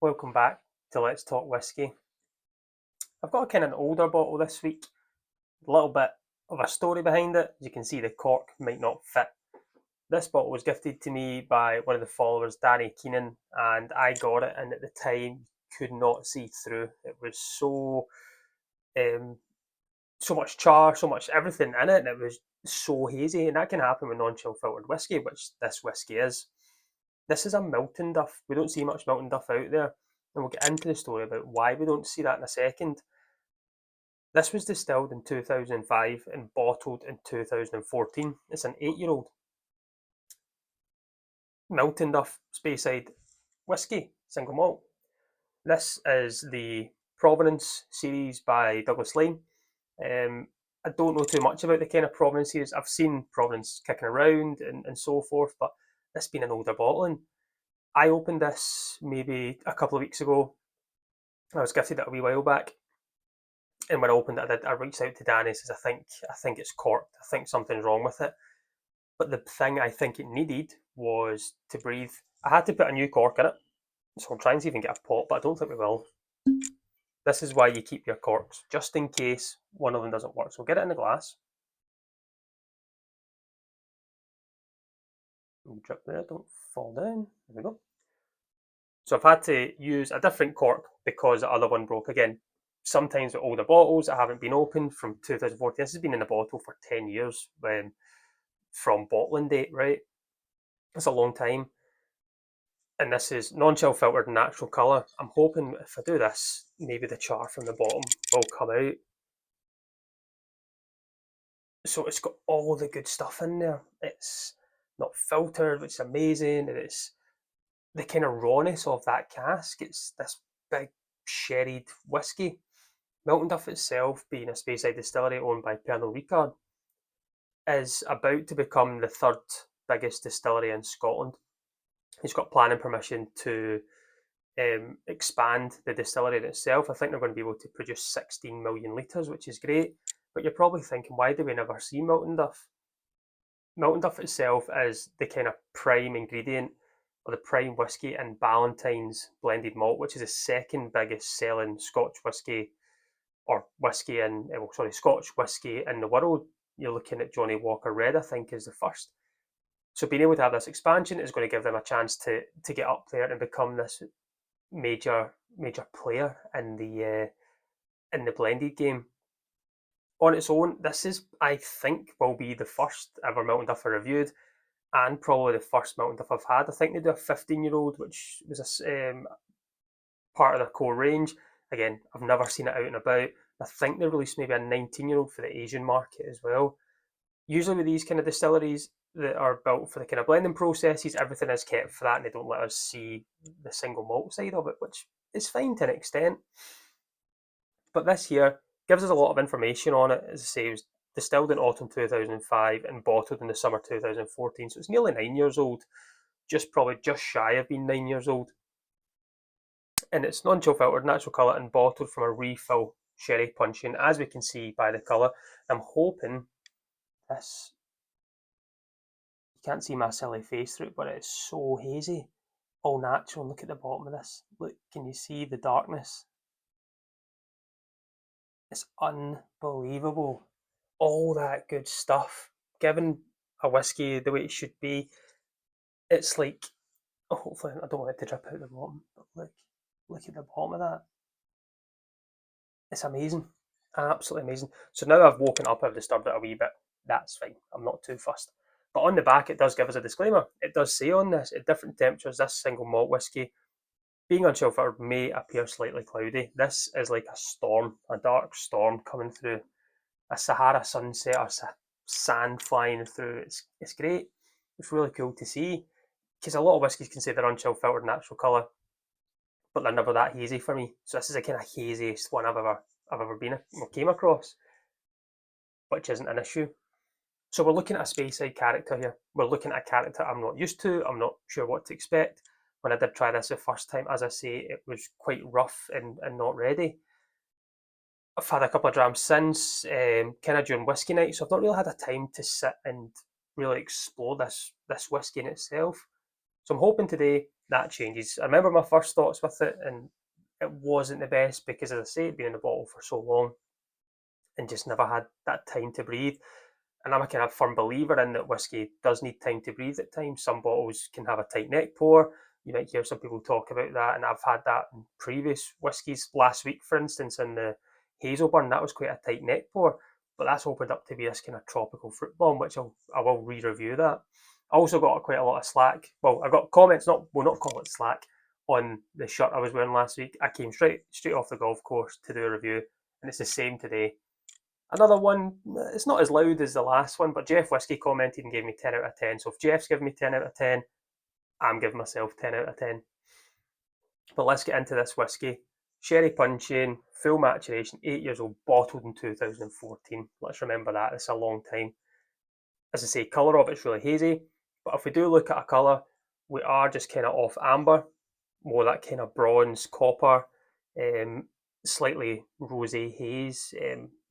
Welcome back to Let's Talk Whisky. I've got a kind of an older bottle this week, a little bit of a story behind it. As you can see, the cork might not fit. This bottle was gifted to me by one of the followers, Danny Keenan, and I got it, and at the time could not see through. It was so much char, so much everything in it, and it was so hazy, and that can happen with non-chill filtered whiskey, which this whiskey is. This is a Miltonduff. We don't see much Miltonduff out there, and we'll get into the story about why we don't see that in a second. This was distilled in 2005 and bottled in 2014. It's an 8-year-old Miltonduff Speyside whiskey, single malt. This is the Provenance series by Douglas Slainte. I don't know too much about the kind of Provenance series. I've seen Provenance kicking around and so forth, but this being an older bottling. I opened this maybe a couple of weeks ago. I was gifted it a wee while back, and when I opened it, I reached out to Danny and says, I think it's corked. I think something's wrong with it. But the thing I think it needed was to breathe. I had to put a new cork in it, so I'll try and see if we can get a pot, but I don't think we will. This is why you keep your corks, just in case one of them doesn't work. So we'll get it in the glass. Drip there, don't fall down. There we go. So I've had to use a different cork because the other one broke again. Sometimes with older bottles that haven't been opened from 2014, this has been in the bottle for 10 years from bottling date, right? It's a long time. And this is non-chill filtered natural colour. I'm hoping if I do this, maybe the char from the bottom will come out. So it's got all the good stuff in there. It's not filtered, which is amazing. And it's the kind of rawness of that cask. It's this big sherried whiskey. Miltonduff itself, being a Speyside distillery owned by Pernod Ricard, is about to become the third biggest distillery in Scotland. He's got planning permission to expand the distillery itself. I think they're going to be able to produce 16 million litres, which is great. But you're probably thinking, why do we never see Miltonduff? Miltonduff itself is the kind of prime ingredient or the prime whiskey in Ballantine's blended malt, which is the second biggest selling Scotch whiskey or whiskey in, Scotch whiskey in the world. You're looking at Johnnie Walker Red, I think, is the first. So being able to have this expansion is going to give them a chance to get up there and become this major player in the blended game. On its own, this is, I think, will be the first ever Miltonduff I reviewed, and probably the first Miltonduff I've had. I think they do a 15-year-old, which was a part of their core range. Again, I've never seen it out and about. I think they released maybe a 19-year-old for the Asian market as well. Usually with these kind of distilleries that are built for the kind of blending processes, everything is kept for that, and they don't let us see the single malt side of it, which is fine to an extent. But this here gives us a lot of information on it. As I say, it was distilled in autumn 2005 and bottled in the summer 2014, so it's nearly 9 years old, probably just shy of being 9 years old. And it's non-chill filtered, natural colour, and bottled from a refill sherry puncheon, as we can see by the colour. I'm hoping this, you can't see my silly face through it, but it's so hazy, all natural. And look at the bottom of this. Look, can you see the darkness? It's unbelievable. All that good stuff. Given a whiskey the way it should be, it's like, hopefully, I don't want it to drip out the bottom, but look at the bottom of that. It's amazing. Absolutely amazing. So now I've woken up, I've disturbed it a wee bit. That's fine. I'm not too fussed. But on the back, it does give us a disclaimer. It does say on this, at different temperatures, this single malt whiskey, being unchill filtered, may appear slightly cloudy. This is like a storm, a dark storm coming through, a Sahara sunset or sand flying through. It's great. It's really cool to see, because a lot of whiskies can say they're unchill filtered natural colour, but they're never that hazy for me. So this is the kind of haziest one I've ever came across, which isn't an issue. So we're looking at a Speyside character here. We're looking at a character I'm not used to. I'm not sure what to expect. When I did try this the first time, as I say, it was quite rough and not ready. I've had a couple of drams since, kind of during whiskey night, so I've not really had a time to sit and really explore this whiskey in itself. So I'm hoping today that changes. I remember my first thoughts with it, and it wasn't the best because, as I say, it'd been in the bottle for so long and just never had that time to breathe. And I'm a kind of firm believer in that whiskey does need time to breathe at times. Some bottles can have a tight neck pour. You might hear some people talk about that, and I've had that in previous whiskies. Last week, for instance, in the Hazelburn, that was quite a tight neck pour, but that's opened up to be this kind of tropical fruit bomb, which I will re-review that. I also got quite a lot of slack. Well, I got comments, not call it slack, on the shirt I was wearing last week. I came straight off the golf course to do a review, and it's the same today. Another one, it's not as loud as the last one, but Jeff Whisky commented and gave me 10 out of 10. So if Jeff's giving me 10 out of 10, I'm giving myself 10 out of 10. But let's get into this whiskey. Sherry puncheon, full maturation, 8 years old, bottled in 2014. Let's remember that, it's a long time. As I say, colour of it's really hazy, but if we do look at a colour, we are just kind of off amber, more that kind of bronze, copper, slightly rosé haze,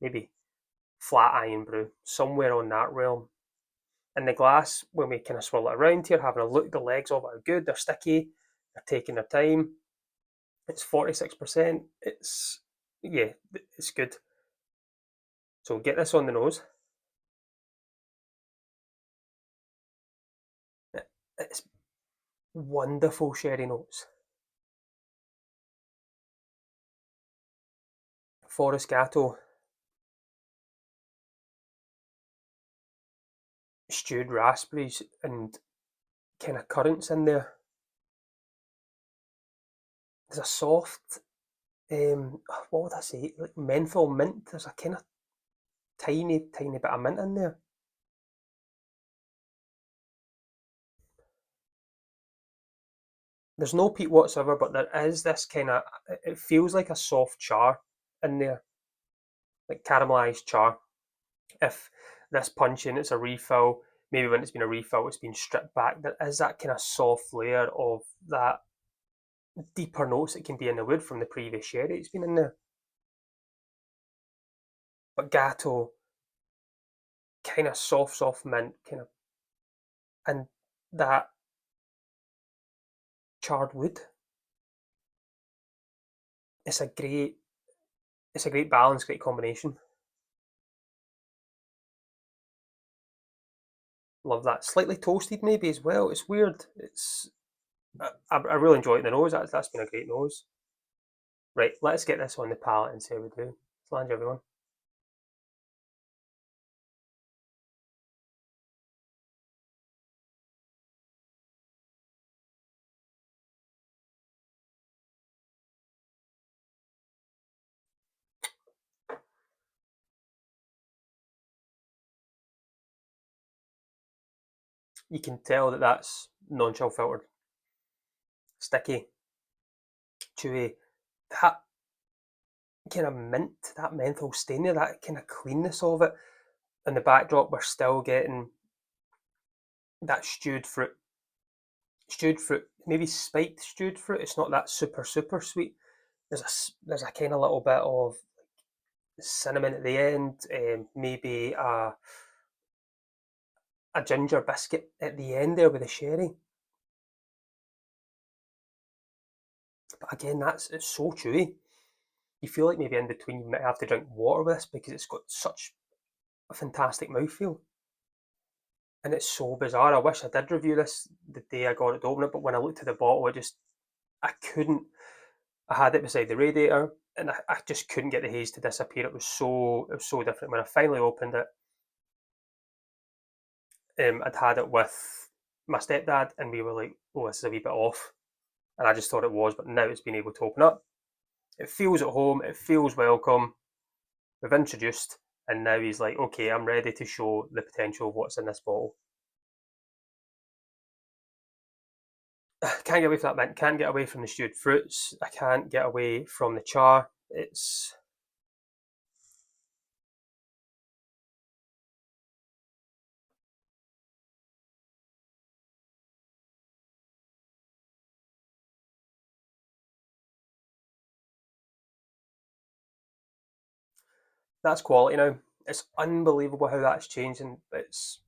maybe flat iron brew, somewhere on that realm. In the glass, when we kind of swirl it around here, having a look, the legs of it are good, they're sticky, they're taking their time. It's 46%. Yeah, it's good. So get this on the nose. It's wonderful sherry notes. Forest Gatto, stewed raspberries, and kind of currants in there. There's a soft, what would I say, like menthol mint. There's a kind of tiny bit of mint in there. There's no peat whatsoever, but there is this kind of, it feels like a soft char in there, like caramelized char. If this puncheon it's a refill, maybe when it's been a refill, it's been stripped back, there is that kind of soft layer of that deeper notes that can be in the wood from the previous sherry it's been in there. But Gatto, kind of soft mint, kind of, and that charred wood. It's a great, it's a great balance, great combination. Love that. Slightly toasted maybe as well. It's weird. I really enjoy it in the nose. That's been a great nose. Right, let's get this on the palate and see how we do. Slainte, everyone. You can tell that that's non-chill filtered. Sticky, chewy. That kind of mint, that menthol stain there, that kind of cleanness of it. In the backdrop, we're still getting that stewed fruit, maybe spiked stewed fruit. It's not that super sweet. There's a kind of little bit of cinnamon at the end, maybe a ginger biscuit at the end there with the sherry. But again, it's so chewy. You feel like maybe in between you might have to drink water with this because it's got such a fantastic mouthfeel. And it's so bizarre. I wish I did review this the day I got it to open it, but when I looked at the bottle, I couldn't. I had it beside the radiator, and I just couldn't get the haze to disappear. It was so different. When I finally opened it, I'd had it with my stepdad, and we were like, "Oh, this is a wee bit off," and I just thought it was, but now it's been able to open up. It feels at home. It feels welcome. We've introduced, and now he's like, "Okay, I'm ready to show the potential of what's in this bottle." Can't get away from that mint. Can't get away from the stewed fruits. I can't get away from the char. That's quality now. It's unbelievable how that's changing. It's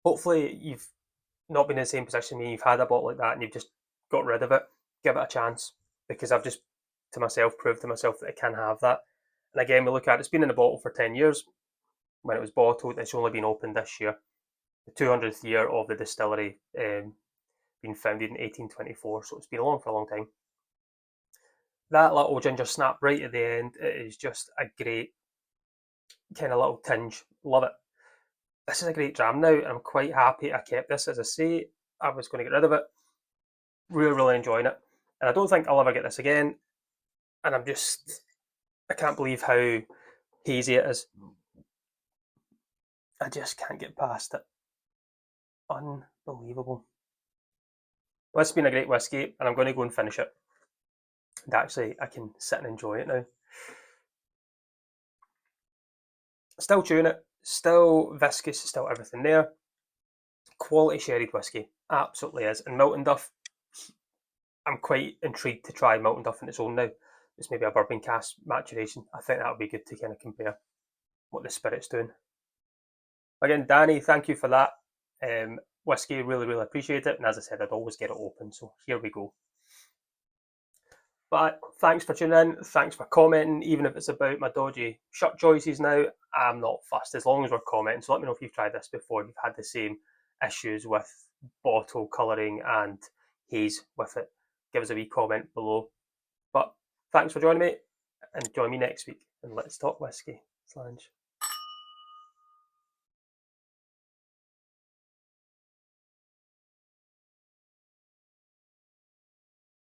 Hopefully you've not been in the same position as me, you've had a bottle like that and you've just got rid of it. Give it a chance, because I've just to myself proved to myself that I can have that. And again, we look at it, it's been in the bottle for 10 years. When it was bottled, it's only been opened this year. The 200th year of the distillery, being founded in 1824, so it's been along for a long time. That little ginger snap right at the end, it is just a great kind of little tinge. Love it. This is a great dram now, and I'm quite happy I kept this. As I say, I was going to get rid of it. Really, really enjoying it. And I don't think I'll ever get this again. And I can't believe how hazy it is. I just can't get past it. Unbelievable. Well, it's been a great whiskey, and I'm going to go and finish it. And actually, I can sit and enjoy it now. Still chewing it, still viscous, still everything there. Quality sherried whiskey, absolutely is. And Miltonduff, I'm quite intrigued to try Miltonduff on its own now. It's maybe a bourbon cask maturation. I think that would be good to kind of compare what the spirit's doing. Again, Danny, thank you for that. Whiskey, really, really appreciate it. And as I said, I'd always get it open. So here we go. But thanks for tuning in. Thanks for commenting. Even if it's about my dodgy shot choices now, I'm not fussed as long as we're commenting. So let me know if you've tried this before, you've had the same issues with bottle colouring and haze with it. Give us a wee comment below. But thanks for joining me, and join me next week and let's talk whiskey. Slainte.